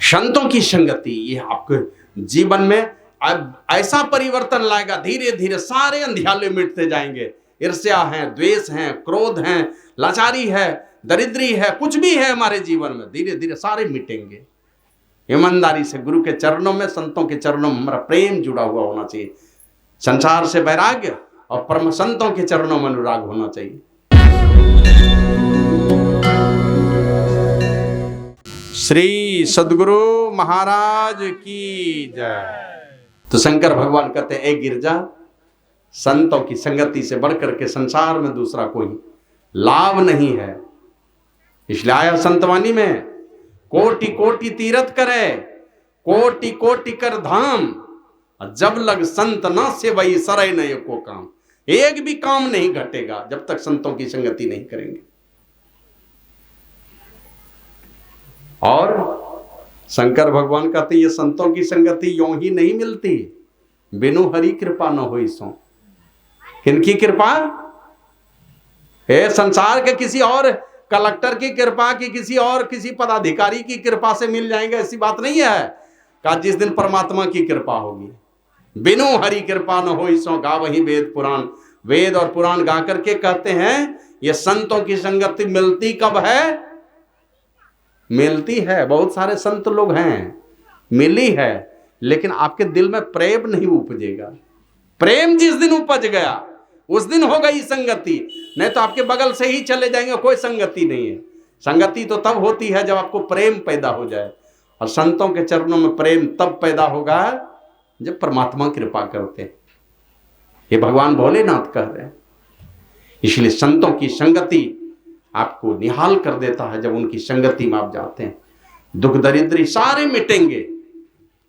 संतों की संगति ये आपके जीवन में अब ऐसा परिवर्तन लाएगा, धीरे धीरे सारे अंधियाले मिटते जाएंगे। ईर्ष्या है, द्वेष है, क्रोध है, लाचारी है, दरिद्री है, कुछ भी है हमारे जीवन में, धीरे धीरे सारे मिटेंगे। ईमानदारी से गुरु के चरणों में, संतों के चरणों में हमारा प्रेम जुड़ा हुआ होना चाहिए। संसार से वैराग्य और परम संतों के चरणों में अनुराग होना चाहिए। श्री सद्गुरु महाराज की जय। तो शंकर भगवान कहते हैं, ए गिरजा, संतों की संगति से बढ़कर के संसार में दूसरा कोई लाभ नहीं है। इसलिए आया संतवाणी में, कोटि कोटि तीरथ करे, कोटि कोटि कर धाम, जब लग संत ना से वही सरय न को काम। एक भी काम नहीं घटेगा जब तक संतों की संगति नहीं करेंगे। और शंकर भगवान कहते ये संतों की संगति यों ही नहीं मिलती, बिनु हरि कृपा न होई सो। किनकी कृपा? संसार के किसी और कलेक्टर की कृपा की, किसी और किसी पदाधिकारी की कृपा से मिल जाएंगे, ऐसी बात नहीं है। कहा जिस दिन परमात्मा की कृपा होगी, बिनु हरि कृपा न होई सो गा वही वेद पुराण। वेद और पुराण गा करके कहते हैं ये संतों की संगति मिलती कब है? मिलती है। बहुत सारे संत लोग हैं, मिली है, लेकिन आपके दिल में प्रेम नहीं उपजेगा। प्रेम जिस दिन उपज गया उस दिन हो गई संगति, नहीं तो आपके बगल से ही चले जाएंगे, कोई संगति नहीं है। संगति तो तब होती है जब आपको प्रेम पैदा हो जाए, और संतों के चरणों में प्रेम तब पैदा होगा जब परमात्मा कृपा करते हैं। ये भगवान भोलेनाथ कह रहे हैं। इसलिए संतों की संगति आपको निहाल कर देता है। जब उनकी संगति में आप जाते हैं, दुख दरिद्री सारे मिटेंगे।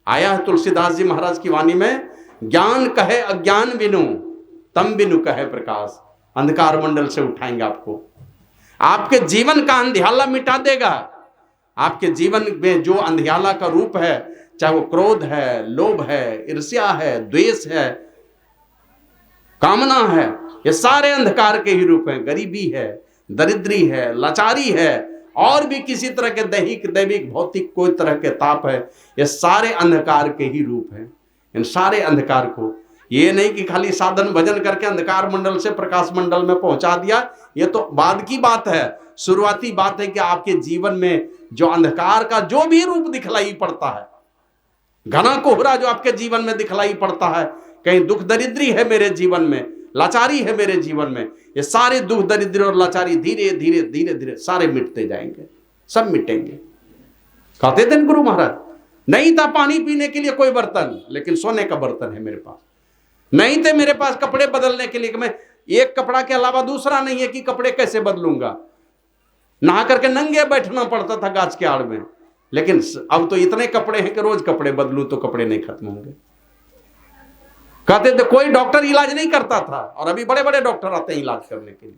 आया है तुलसीदास जी महाराज की वाणी में, ज्ञान कहे अज्ञान बिनु, तम बिनु कहे प्रकाश। अंधकार मंडल से उठाएंगे आपको, आपके जीवन का अंधियाला मिटा देगा। आपके जीवन में जो अंधियाला का रूप है, चाहे वो क्रोध है, लोभ है, ईर्ष्या है, द्वेष है, कामना है, ये सारे अंधकार के ही रूप हैं। गरीबी है, दरिद्री है, लाचारी है, और भी किसी तरह के दैहिक दैविक भौतिक कोई तरह के ताप है, ये सारे अंधकार के ही रूप हैं। इन सारे अंधकार को, ये नहीं कि खाली साधन भजन करके अंधकार मंडल से प्रकाश मंडल में पहुंचा दिया, ये तो बाद की बात है। शुरुआती बात है कि आपके जीवन में जो अंधकार का जो भी रूप दिखलाई पड़ता है, घना कोहरा जो आपके जीवन में दिखलाई पड़ता है, कहीं दुख दरिद्री है मेरे जीवन में, लाचारी है मेरे जीवन में, ये सारे दुख दरिद्र और लाचारी धीरे धीरे धीरे धीरे सारे मिटते जाएंगे, सब मिटेंगे। कहते थे गुरु महाराज, नहीं था पानी पीने के लिए कोई बर्तन, लेकिन सोने का बर्तन है मेरे पास। नहीं थे मेरे पास कपड़े बदलने के लिए, कि मैं एक कपड़ा के अलावा दूसरा नहीं है कि कपड़े कैसे बदलूंगा। नहा करके नंगे बैठना पड़ता था गाछ के आड़ में, लेकिन अब तो इतने कपड़े हैं कि रोज कपड़े बदलूं तो कपड़े नहीं खत्म होंगे। कहते थे कोई डॉक्टर इलाज नहीं करता था, और अभी बड़े बड़े डॉक्टर आते हैं इलाज करने के लिए।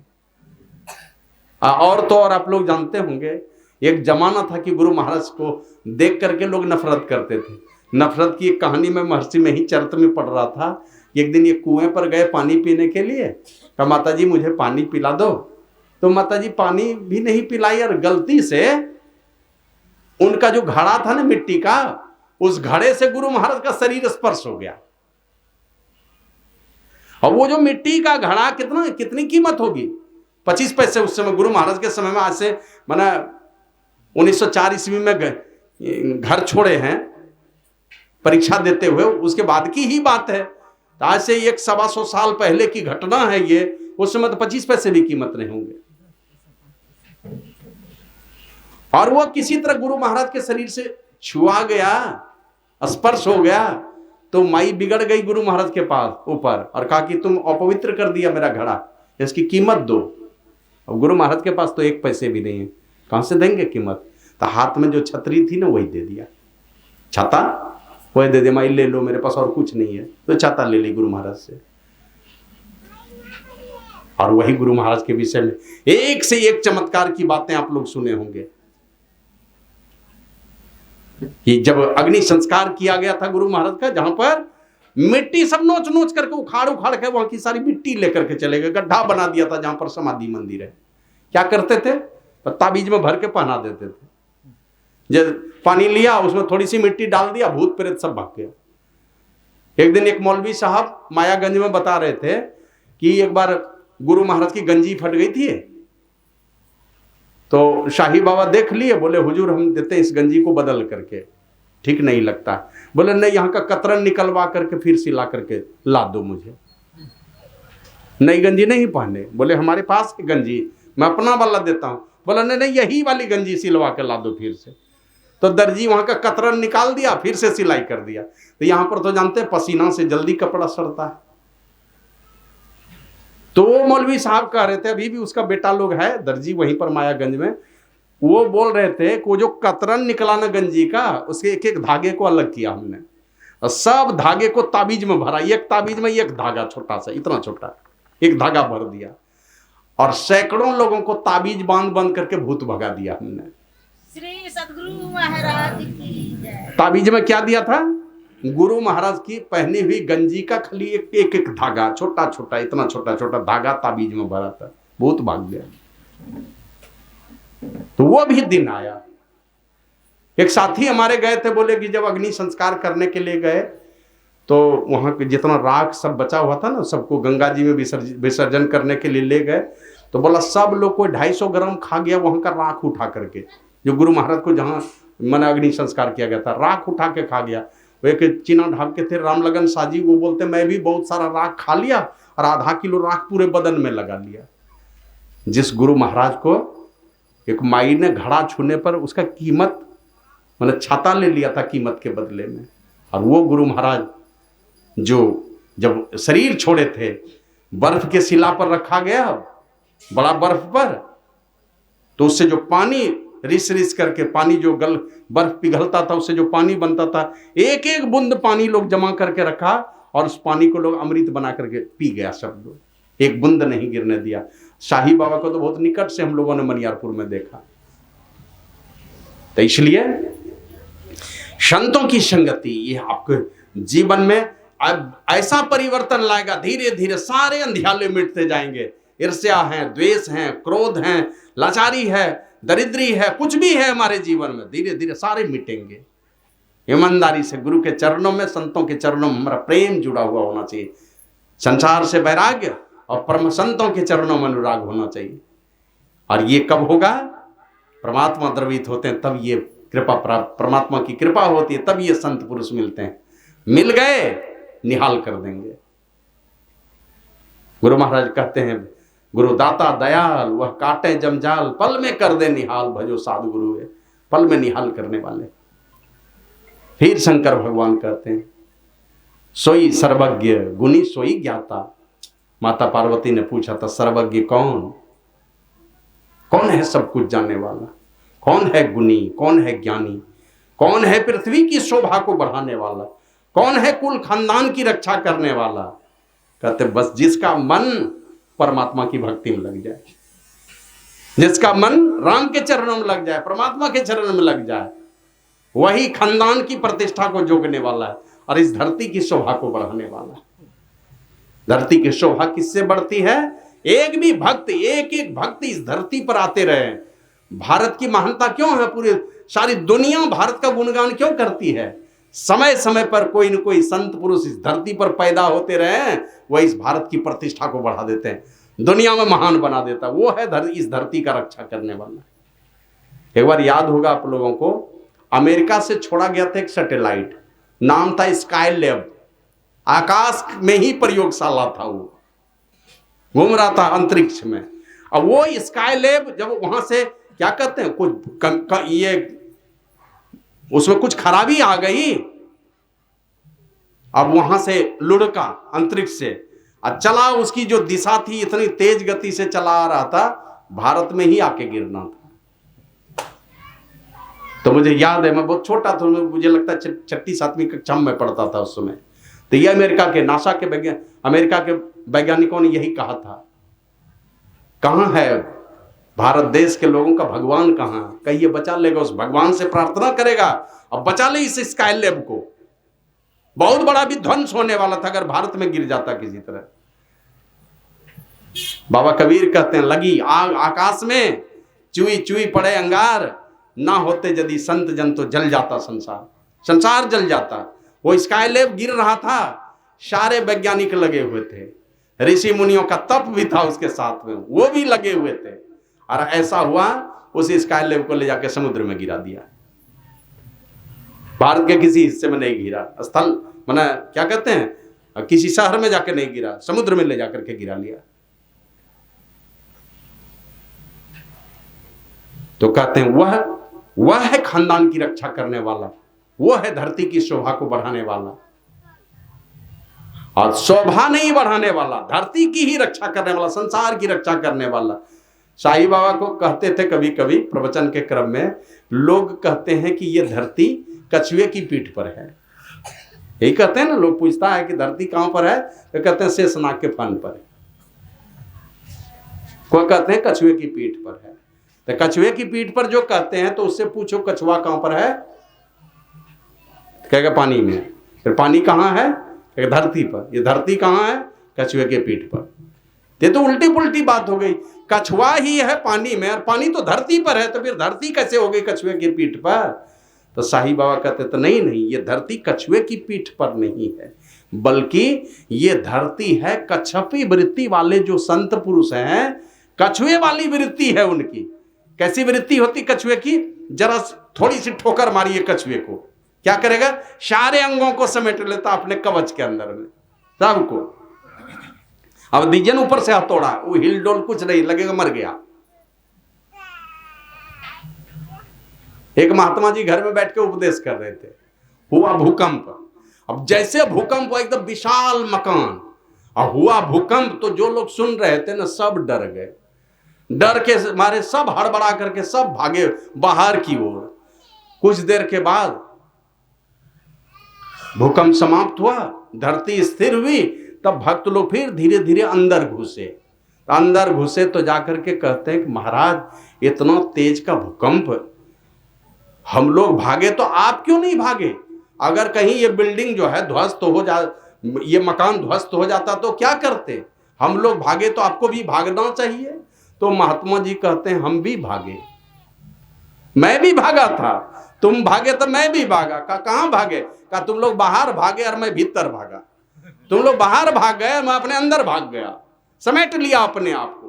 और तो और आप लोग जानते होंगे, एक जमाना था कि गुरु महाराज को देख करके लोग नफरत करते थे। नफरत की एक कहानी में महर्षि में ही चरित में पढ़ रहा था। एक दिन ये कुएं पर गए पानी पीने के लिए, कहा माता जी मुझे पानी पिला दो। तो माता जी पानी भी नहीं पिलाई, और गलती से उनका जो घड़ा था ना मिट्टी का, उस घड़े से गुरु महाराज का शरीर स्पर्श हो गया। और वो जो मिट्टी का घड़ा कितनी कीमत होगी? 25 पैसे उस समय, गुरु महाराज के समय में। आज से माना 1904 ईस्वी में घर छोड़े हैं परीक्षा देते हुए, उसके बाद की ही बात है। तो आज से 100-125 साल पहले की घटना है ये। उस समय तो 25 पैसे भी कीमत नहीं होंगे। और वो किसी तरह गुरु महाराज के शरीर से छुआ गया, स्पर्श हो गया, तो माई बिगड़ गई गुरु महाराज के पास ऊपर, और कहा कि तुम अपवित्र कर दिया मेरा घड़ा, इसकी कीमत दो। और गुरु महाराज के पास तो 1 पैसे भी नहीं है, कहां से देंगे कीमत? तो हाथ में जो छतरी थी ना वही दे दिया, छाता वही दे दिया, माई ले लो मेरे पास और कुछ नहीं है। तो छाता ले ली गुरु महाराज से। और वही गुरु महाराज के विषय में एक से एक चमत्कार की बातें आप लोग सुने होंगे कि जब अग्नि संस्कार किया गया था गुरु महाराज का, जहां पर मिट्टी सब नोच नोच करके उखाड़ के वहां की सारी मिट्टी लेकर के चले गए, गड्ढा बना दिया था जहां पर समाधि मंदिर है। क्या करते थे? ताबीज में भर के पहना देते थे। जब पानी लिया उसमें थोड़ी सी मिट्टी डाल दिया, भूत प्रेत सब भाग गया। एक दिन एक मौलवी साहब मायागंज में बता रहे थे कि एक बार गुरु महाराज की गंजी फट गई थी, तो शाही बाबा देख लिए, बोले हुजूर हम देते इस गंजी को बदल करके, ठीक नहीं लगता। बोले नहीं, यहाँ का कतरन निकलवा करके फिर सिला करके ला दो मुझे, नई गंजी नहीं पहने। बोले हमारे पास की गंजी मैं अपना वाला देता हूँ। बोला नहीं नहीं, यही वाली गंजी सिलवा के ला दो फिर से। तो दर्जी वहां का कतरन निकाल दिया, फिर से सिलाई कर दिया। तो यहां पर तो जानते हैं पसीना से जल्दी कपड़ा सड़ता है। तो वो मौलवी साहब कह रहे थे, अभी भी उसका बेटा लोग है दर्जी वहीं पर मायागंज में, वो बोल रहे थे कि वो जो कतरन निकला ना गंजी का, उसके एक एक धागे को अलग किया हमने, और सब धागे को ताबीज में भरा। एक ताबीज में एक धागा छोटा सा, इतना छोटा एक धागा भर दिया, और सैकड़ों लोगों को ताबीज बांध बांध करके भूत भगा दिया हमने। श्री सद्गुरु महाराज की जय। ताबीज में क्या दिया था? गुरु महाराज की पहनी हुई गंजी का खाली एक एक धागा, छोटा छोटा, इतना छोटा छोटा धागा ताबीज में भरा था, भूत भाग गया। तो वो भी दिन आया। एक साथी हमारे गए थे, बोले कि जब अग्नि संस्कार करने के लिए गए तो वहां के जितना राख सब बचा हुआ था ना, सबको गंगा जी में विसर्जन करने के लिए ले गए। तो बोला सब लोग को 250 ग्राम खा गया वहां का राख उठा करके, जो गुरु महाराज को जहां मना अग्नि संस्कार किया गया था, राख उठा के खा गया। वो एक चीना ढाब के थे रामलगन साजी, वो बोलते मैं भी बहुत सारा राख खा लिया और आधा किलो राख पूरे बदन में लगा लिया। जिस गुरु महाराज को एक माई ने घड़ा छूने पर उसका कीमत मैंने छाता ले लिया था कीमत के बदले में, और वो गुरु महाराज जो जब शरीर छोड़े थे बर्फ के शिला पर रखा गया, बड़ा बर्फ पर, तो उससे जो पानी रिस रिस करके पानी जो बर्फ पिघलता था, उससे जो पानी बनता था, एक एक बूंद पानी लोग जमा करके रखा और उस पानी को लोग अमृत बना करके पी गया सब लोग, एक बूंद नहीं गिरने दिया। शाही बाबा को तो बहुत निकट से हम लोगों ने मनियारपुर में देखा। तो इसलिए संतों की संगति ये आपके जीवन में अब ऐसा परिवर्तन लाएगा, धीरे धीरे सारे अंधियाले मिटते जाएंगे। ईर्ष्या है, द्वेष है, क्रोध है, लाचारी है, दरिद्री है, कुछ भी है हमारे जीवन में, धीरे धीरे सारे मिटेंगे। ईमानदारी से गुरु के चरणों में, संतों के चरणों में हमारा प्रेम जुड़ा हुआ होना चाहिए। संसार से वैराग्य और परम संतों के चरणों में अनुराग होना चाहिए। और ये कब होगा? परमात्मा द्रवित होते हैं तब ये कृपा प्राप्त, परमात्मा की कृपा होती है तब ये संत पुरुष मिलते हैं। मिल गए निहाल कर देंगे। गुरु महाराज कहते हैं, गुरु दाता दयाल वह काटे जमजाल, पल में कर दे निहाल, भजो साधु गुरु है, पल में निहाल करने वाले। फिर शंकर भगवान कहते हैं, सोई सर्वज्ञ गुणी सोई ज्ञाता। माता पार्वती ने पूछा था सर्वज्ञ कौन? कौन है सब कुछ जानने वाला? कौन है गुणी? कौन है ज्ञानी? कौन है पृथ्वी की शोभा को बढ़ाने वाला? कौन है कुल खानदान की रक्षा करने वाला? कहते बस जिसका मन परमात्मा की भक्ति में लग जाए, जिसका मन राम के चरणों में लग जाए, परमात्मा के चरणों में लग जाए, वही खानदान की प्रतिष्ठा को जोड़ने वाला है और इस धरती की शोभा को बढ़ाने वाला है। धरती की शोभा किससे बढ़ती है? एक भी भक्त, एक एक भक्त इस धरती पर आते रहे। भारत की महानता क्यों है? पूरी सारी दुनिया भारत का गुणगान क्यों करती है? समय समय पर कोई न कोई संत पुरुष इस धरती पर पैदा होते रहे, वह इस भारत की प्रतिष्ठा को बढ़ा देते हैं, दुनिया में महान बना देता। वो है इस धरती का रक्षा करने वाला। एक बार याद होगा आप लोगों को, अमेरिका से छोड़ा गया था एक सैटेलाइट, नाम था स्काई लैब। आकाश में ही प्रयोगशाला था, वो घूम रहा था अंतरिक्ष में। अब वो स्काई लैब जब वहां से क्या कहते हैं, कुछ ये उसमें कुछ खराबी आ गई, अब वहां से लुढ़का अंतरिक्ष से, और चला, उसकी जो दिशा थी इतनी तेज गति से चला आ रहा था, भारत में ही आके गिरना था। तो मुझे याद है, मैं बहुत छोटा था, मुझे लगता है 6ठी-7वीं कक्षा में पढ़ता था उस समय। तो ये अमेरिका के नासा के अमेरिका के वैज्ञानिकों ने यही कहा था, कहां है भारत देश के लोगों का भगवान? कहां? कहिए बचा लेगा, उस भगवान से प्रार्थना करेगा अब बचा ले इस स्काई लैब को। बहुत बड़ा भी ध्वंस होने वाला था अगर भारत में गिर जाता किसी तरह। बाबा कबीर कहते हैं, लगी आग आकाश में, चुई चुई पड़े अंगार, ना होते यदि संत जन तो जल जाता संसार, संसार जल जाता। वो स्काईलैब गिर रहा था, सारे वैज्ञानिक लगे हुए थे, ऋषि मुनियों का तप भी था उसके साथ में, वो भी लगे हुए थे। और ऐसा हुआ उस स्काईलैब को ले जाकर समुद्र में गिरा दिया। भारत के किसी हिस्से में नहीं गिरा, स्थल माना क्या कहते हैं, किसी शहर में जाकर नहीं गिरा, समुद्र में ले जाकर के गिरा लिया। तो कहते हैं वह है खानदान की रक्षा करने वाला, वो है धरती की शोभा को बढ़ाने वाला। और शोभा नहीं बढ़ाने वाला, धरती की ही रक्षा करने वाला, संसार की रक्षा करने वाला। साईं बाबा को कहते थे कभी कभी प्रवचन के क्रम में, लोग कहते हैं कि ये धरती कछुए की पीठ पर है। यही कहते हैं ना, लोग पूछता है कि धरती कहां पर है, तो कहते हैं शेषनाग के फन पर है। कोई कहते हैं कछुए की पीठ पर है। तो कछुए की पीठ पर जो कहते हैं तो उससे पूछो कछुआ कहां पर है, कहेगा पानी में। फिर पानी कहां है, कहेगा धरती पर। ये धरती कहां है, कछुए के पीठ पर। ये तो उल्टी पुल्टी बात हो गई, कछुआ ही है पानी में और पानी तो धरती पर है, तो फिर धरती कैसे हो गई कछुए की पीठ पर। तो साईं बाबा कहते तो नहीं, ये धरती कछुए की पीठ पर नहीं है, बल्कि ये धरती है कच्छपी वृत्ति वाले जो संत पुरुष हैं, कछुए वाली वृत्ति है उनकी। कैसी वृत्ति होती कछुए की, जरा थोड़ी सी ठोकर मारिए कछुए को, क्या करेगा, सारे अंगों को समेट लेता अपने कवच के अंदर में, सबको। अब दीजन ऊपर से हथौड़ा, वो हिल डोल कुछ नहीं, लगेगा मर गया। एक महात्मा जी घर में बैठ के उपदेश कर रहे थे, हुआ भूकंप। अब जैसे भूकंप हुआ, एकदम विशाल मकान, और हुआ भूकंप, तो जो लोग सुन रहे थे ना सब डर गए। डर के मारे सब हड़बड़ा करके सब भागे बाहर की ओर। कुछ देर के बाद भूकंप समाप्त हुआ, धरती स्थिर हुई, तब भक्त लोग फिर धीरे धीरे अंदर घुसे। अंदर घुसे तो जाकर के कहते हैं कि महाराज इतना तेज का भूकंप, हम लोग भागे तो आप क्यों नहीं भागे? अगर कहीं ये बिल्डिंग जो है ध्वस्त हो जा, ये मकान ध्वस्त हो जाता तो क्या करते? हम लोग भागे तो आपको भी भागना चाहिए। तो महात्मा जी कहते हैं हम भी भागे, मैं भी भागा था, तुम भागे तो मैं भी भागा। कहां भागे? का तुम लोग बाहर भागे और मैं भीतर भागा। तुम लोग बाहर भाग गए, मैं अपने अंदर भाग गया, समेट लिया अपने आप को।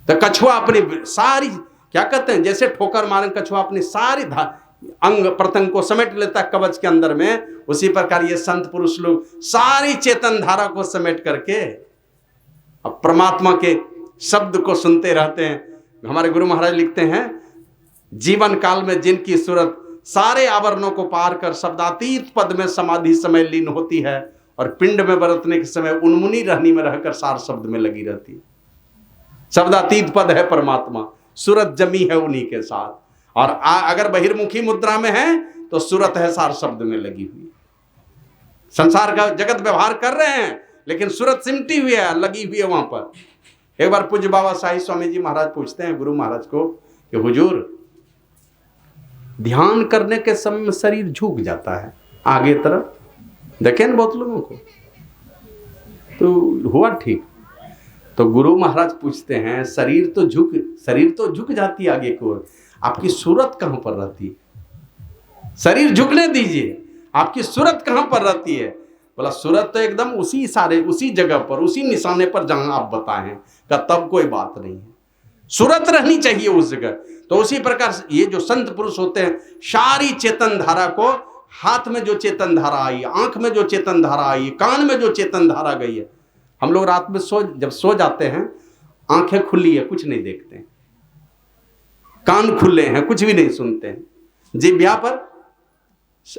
तो कछुआ अपनी सारी, क्या कहते हैं, जैसे ठोकर मारे कछुआ अपनी सारी अंग प्रत्यंग को समेट लेता है कवच के अंदर में, उसी प्रकार ये संत पुरुष लोग सारी चेतन धारा को समेट करके अब परमात्मा के शब्द को सुनते रहते हैं। हमारे गुरु महाराज लिखते हैं, जीवन काल में जिनकी सूरत सारे आवरणों को पार कर शब्दातीत पद में समाधि समय लीन होती है, और पिंड में बरतने के समय उन्मुनी रहनी में रहकर सार शब्द में लगी रहती है। शब्दातीत पद है परमात्मा, सूरत जमी है उन्हीं के साथ। और अगर बहिर्मुखी मुद्रा में है तो सूरत है सार शब्द में लगी हुई। संसार का जगत व्यवहार कर रहे हैं, लेकिन सूरत सिमटी हुई है, लगी हुई है वहां पर। एक बार पूज्य बाबा साईं स्वामी जी महाराज पूछते हैं गुरु महाराज को कि हुजूर, ध्यान करने के समय में शरीर झुक जाता है आगे तरफ, देखे ना बहुत लोगों को, तो हुआ ठीक? तो गुरु महाराज पूछते हैं, शरीर तो झुक जाती है आगे की ओर, आपकी सूरत कहां पर रहती है? शरीर झुकने दीजिए, आपकी सूरत कहां पर रहती है? बोला सूरत तो एकदम उसी इशारे, उसी जगह पर, उसी निशाने पर जहां आप बताएं, का तब कोई बात नहीं है, सूरत रहनी चाहिए उस जगह। तो उसी प्रकार ये जो संत पुरुष होते हैं, सारी चेतन धारा को, हाथ में जो चेतन धारा आई, आंख में जो चेतन धारा आई, कान में जो चेतन धारा गई है। हम लोग रात में जब सो जाते हैं, आंखें खुली है, कुछ नहीं देखते हैं, कान खुले हैं, कुछ भी नहीं सुनते हैं। जिह्वा पर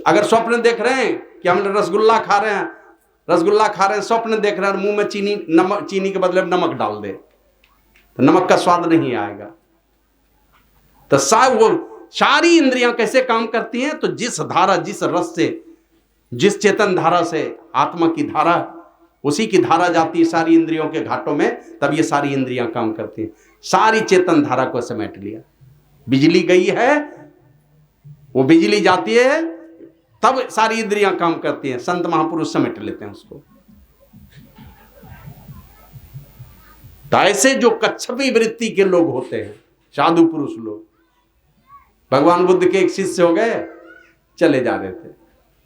अगर स्वप्न देख रहे हैं कि हम रसगुल्ला खा रहे हैं, स्वप्न देख रहे हैं, मुंह में चीनी के बदले नमक डाल दे, तो नमक का स्वाद नहीं आएगा। तो वो सारी इंद्रियां कैसे काम करती हैं? तो जिस धारा, जिस रस से, जिस चेतन धारा से आत्मा की धारा, उसी की धारा जाती है सारी इंद्रियों के घाटों में, तब ये सारी इंद्रियां काम करती हैं। सारी चेतन धारा को समेट लिया। बिजली गई है, वो बिजली जाती है, तब सारी इंद्रियां काम करती हैं। संत महापुरुष समेट लेते हैं उसको। तो ऐसे जो कच्छपी वृत्ति के लोग होते हैं, साधु पुरुष लोग। भगवान बुद्ध के एक शिष्य हो गए, चले जा रहे थे,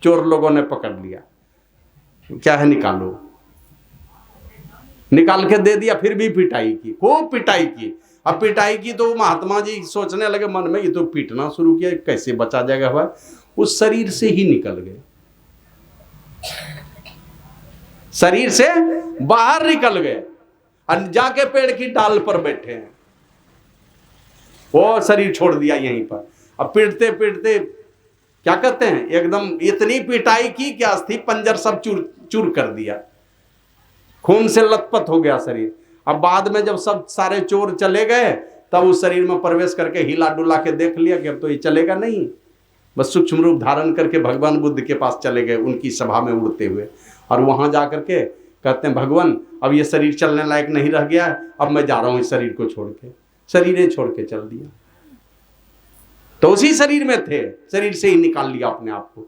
चोर लोगों ने पकड़ लिया, क्या है निकालो, निकाल के दे दिया, फिर भी पिटाई की, खूब पिटाई की। अब पिटाई की तो महात्मा जी सोचने लगे मन में, ये तो पीटना शुरू किया, कैसे बचा जाएगा, हुआ उस शरीर से ही निकल गए, शरीर से बाहर निकल गए और जाके पेड़ की डाल पर बैठे हैं, वो शरीर छोड़ दिया यहीं पर। अब पीटते पीटते क्या कहते हैं, एकदम इतनी पिटाई की कि अस्थि पंजर सब चूर चूर कर दिया, खून से लथपथ हो गया शरीर। अब बाद में जब सब सारे चोर चले गए तब उस शरीर में प्रवेश करके हिला डुला के देख लिया कि अब तो ये चलेगा नहीं, बस सूक्ष्म रूप धारण करके भगवान बुद्ध के पास चले गए, उनकी सभा में उड़ते हुए, और वहां जाकर के कहते हैं भगवान अब ये शरीर चलने लायक नहीं रह गया, अब मैं जा रहा हूं इस शरीर को छोड़ के। शरीर छोड़ के चल दिया, तो उसी शरीर में थे, शरीर से ही निकाल लिया अपने आप को।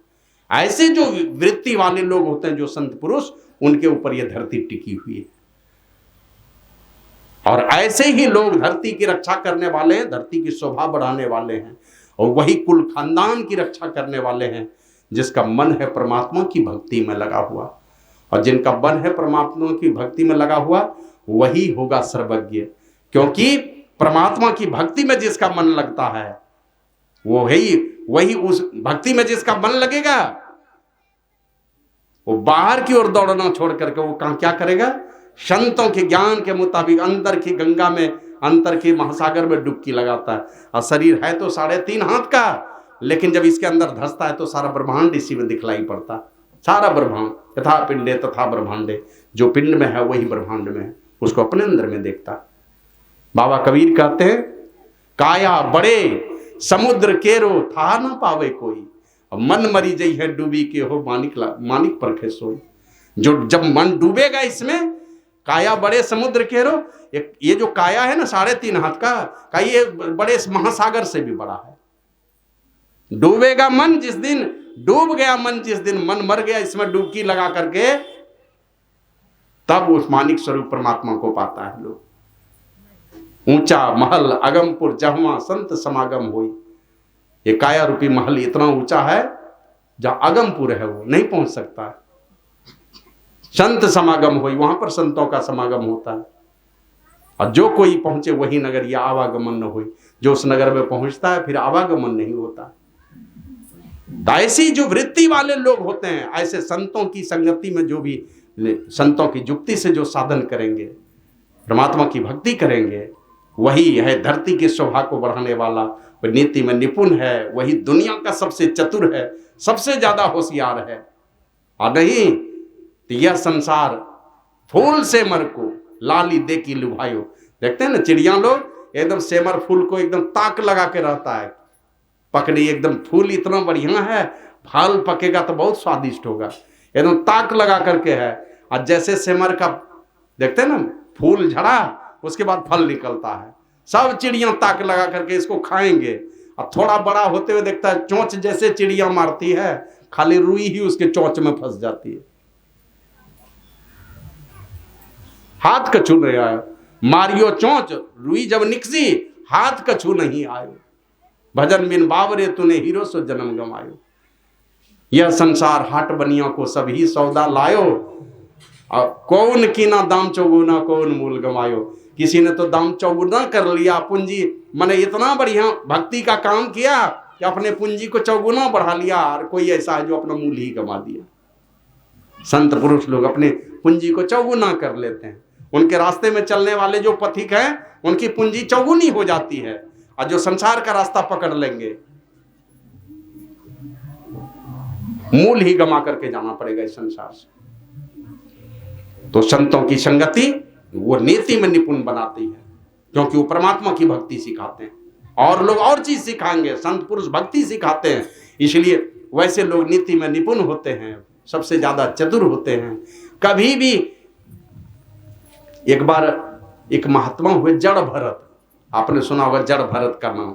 ऐसे जो वृत्ति वाले लोग होते हैं, जो संत पुरुष, उनके ऊपर यह धरती टिकी हुई है। और ऐसे ही लोग धरती की रक्षा करने वाले हैं, धरती की शोभा बढ़ाने वाले हैं, और वही कुल खानदान की रक्षा करने वाले हैं जिसका मन है परमात्मा की भक्ति में लगा हुआ। और जिनका मन है परमात्मा की भक्ति में लगा हुआ वही होगा सर्वज्ञ, क्योंकि परमात्मा की भक्ति में जिसका मन लगता है वो वही उस भक्ति में जिसका मन लगेगा वो बाहर की ओर दौड़ना छोड़ करके वो क्या करेगा, संतों के ज्ञान के मुताबिक अंदर की गंगा में, अंतर के महासागर में डुबकी लगाता है। और शरीर है तो 3.5 हाथ का, लेकिन जब इसके अंदर धंसता है तो सारा ब्रह्मांड इसी में दिखलाई पड़ता, सारा ब्रह्मांड, यथा पिंडे तथा ब्रह्मांडे, जो पिंड में है वही ब्रह्मांड में है, उसको अपने अंदर में देखता। बाबा कबीर कहते हैं काया बड़े समुद्र केरो था ना पावे कोई, मन मरी जई है डूबी के हो मानिक परखे सोई। जो जब मन डूबेगा इसमें, काया बड़े समुद्र केरो, ये जो काया है ना 3.5 हाथ का ये बड़े महासागर से भी बड़ा है। डूबेगा मन जिस दिन, डूब गया मन जिस दिन, मन मर गया इसमें डुबकी लगा करके, तब उस मानिक स्वरूप परमात्मा को पाता है लोग। ऊंचा महल अगमपुर जहवा संत समागम हुई, ये काया रूपी महल इतना ऊंचा है जहां अगमपुर है वो नहीं पहुंच सकता है। संत समागम हुई, वहां पर संतों का समागम होता है, और जो कोई पहुंचे वही नगर, या आवागमन न हुई, जो उस नगर में पहुंचता है फिर आवागमन नहीं होता। ऐसी जो वृत्ति वाले लोग होते हैं, ऐसे संतों की संगति में जो भी संतों की युक्ति से जो साधन करेंगे, परमात्मा की भक्ति करेंगे, वही है धरती की शोभा को बढ़ाने वाला, वह नीति में निपुण है, वही दुनिया का सबसे चतुर है, सबसे ज्यादा होशियार है। और नहीं तो यह संसार फूल से मर को लाली दे की लुभायो। देखते हैं ना चिड़िया लोग एकदम सेमर फूल को एकदम ताक लगा के रहता है, पकड़ी एकदम फूल इतना बढ़िया है, फल पकेगा तो बहुत स्वादिष्ट होगा, एकदम ताक लगा करके है। और जैसे सेमर का देखते हैं ना फूल झड़ा उसके बाद फल निकलता है, सब चिड़िया ताक लगा करके इसको खाएंगे। और थोड़ा बड़ा होते हुए देखता है चोंच जैसे चिड़िया मारती है, खाली रुई ही उसके चोंच में फंस जाती है। हाथ कछु नहीं आयो मारियो चोंच, रुई जब निकसी हाथ कछु नहीं आयो, भजन बिन बावरे तूने हीरो सो जन्म गमायो। यह संसार हाट बनिया को सभी सौदा लायो, और कौन की ना दाम चौगुना कौन मूल गमायो। किसी ने तो दाम चौगुना कर लिया पूंजी, मैंने इतना बढ़िया भक्ति का काम किया कि अपने पूंजी को चौगुना बढ़ा लिया, और कोई ऐसा है जो अपना मूल ही गमा दिया। संत पुरुष लोग अपने पूंजी को चौगुना कर लेते हैं, उनके रास्ते में चलने वाले जो पथिक हैं उनकी पूंजी चौगुनी हो जाती है, और जो संसार का रास्ता पकड़ लेंगे मूल ही गमा करके जाना पड़ेगा इस संसार से। तो संतों की संगति वो नीति में निपुण बनाती है, क्योंकि वो परमात्मा की भक्ति सिखाते हैं, और लोग और चीज सिखाएंगे, संत पुरुष भक्ति सिखाते हैं, इसलिए वैसे लोग नीति में निपुण होते हैं, सबसे ज्यादा चतुर होते हैं। कभी भी एक बार एक महात्मा हुए जड़ भरत, आपने सुना होगा जड़ भरत का नाम।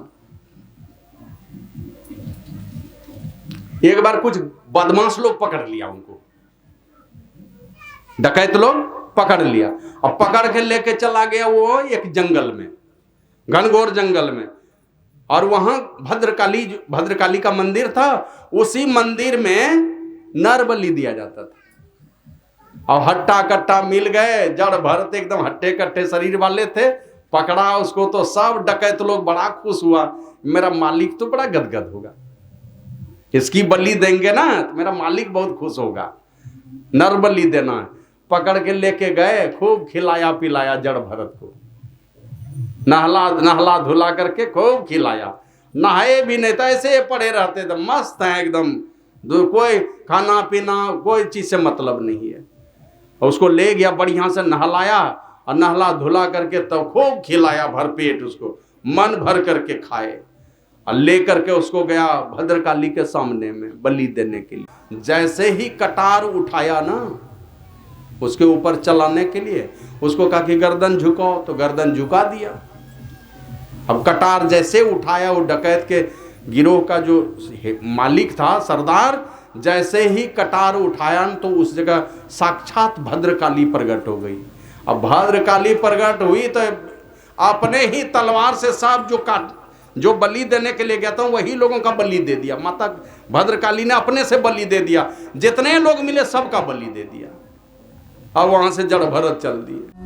एक बार कुछ बदमाश लोग पकड़ लिया उनको, डकैत लोग पकड़ लिया, और पकड़ के लेके चला गया वो एक जंगल में। घनघोर जंगल में। और वहां भद्रकाली का मंदिर था, उसी मंदिर में नर बलि दिया जाता था। और हट्टा कट्टा मिल गए, जड़ भरत एकदम हट्टे कट्टे शरीर वाले थे, पकड़ा उसको तो सब डकैत लोग बड़ा खुश हुआ, मेरा मालिक तो बड़ा गदगद होगा, इसकी बलि देंगे ना तो मेरा मालिक बहुत खुश होगा, नर बलि देना है। पकड़ के लेके गए, खूब खिलाया पिलाया जड़ भरत को, नहला धुला करके खूब खिलाया। नहाए भी नहीं था, ऐसे पड़े रहते थे, मस्त हैं एकदम, कोई खाना पीना कोई चीज से मतलब नहीं है। और उसको ले गया, बढ़िया से नहलाया और नहला धुला करके तब खूब खिलाया भरपेट, उसको मन भर करके खाए। और ले करके उसको गया भद्रकाली के सामने में बलि देने के लिए। जैसे ही कटार उठाया ना उसके ऊपर चलाने के लिए, उसको कहा कि गर्दन झुकाओ, तो गर्दन झुका दिया। अब कटार जैसे उठाया, वो डकैत के गिरोह का जो मालिक था, सरदार, जैसे ही कटार उठाया तो उस जगह साक्षात भद्रकाली प्रकट हो गई। अब भद्रकाली प्रकट हुई तो अपने ही तलवार से सब जो बलि देने के लिए गया था वही लोगों का बलि दे दिया। माता भद्रकाली ने अपने से बलि दे दिया, जितने लोग मिले सबका बलि दे दिया। अब वहां से जड़ भरत चल दिए।